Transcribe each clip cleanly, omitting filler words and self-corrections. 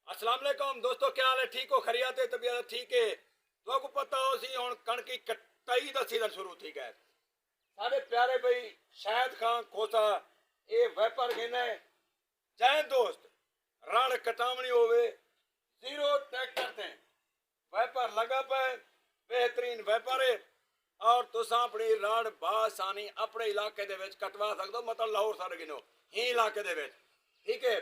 अस्सलाम वालेकुम दोस्तों, क्या हाल है? ठीक हो? खरियात है? तबीयत ठीक है? तो पता हो सी हुण कणक की कटाई दा सीजन शुरू थी गया। सारे प्यारे भाई शाहिद खान खोसा ये व्यापार कहना है जैन दोस्त राड़ कटावनी होवे जीरो ट्रैक्टर ते व्यापार लगा पाए बेहतरीन व्यापार है और तुसा अपनी राड़ बासानी अपने इलाके दे विच कटवा सकते हो, मतलब लाहौर सारे गिनो ही इलाके दे विच। ठीक है,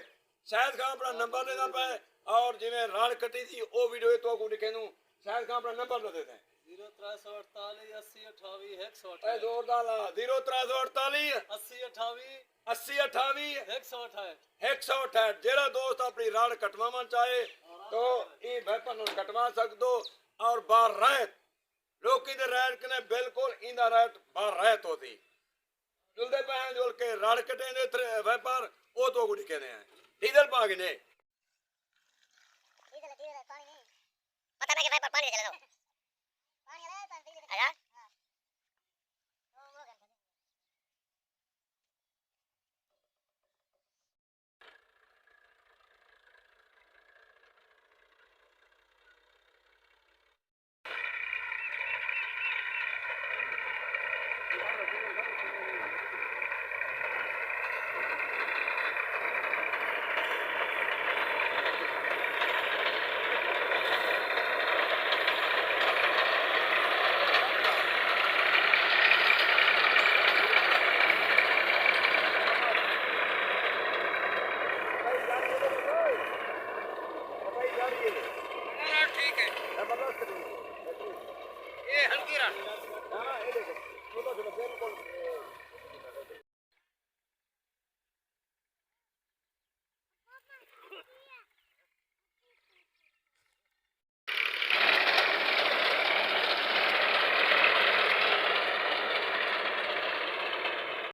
शायद खान अपना नंबर देना पाए और जिवें राड़ कटी थी वो वीडियो तो को दिखे नू शायद खान अपना नंबर दे देते हैं 0348 80 28 ए 128 जोरदार ला 0348 80 28 80 28 128 168। जेड़ा दोस्त अपनी राड़ कटवाना चाहे तो ये वेपन कटवा सकते हो और बार रहत लोग रैत कने बिल्कुल इंदा रैत बार रहत होती जुलदे पे हैं जुल के राड़ कटे दे व्यापार वो तो गुड़ी कहते हैं डीजल पा ने पता नहीं कि भाई पानी चला दो पानी आया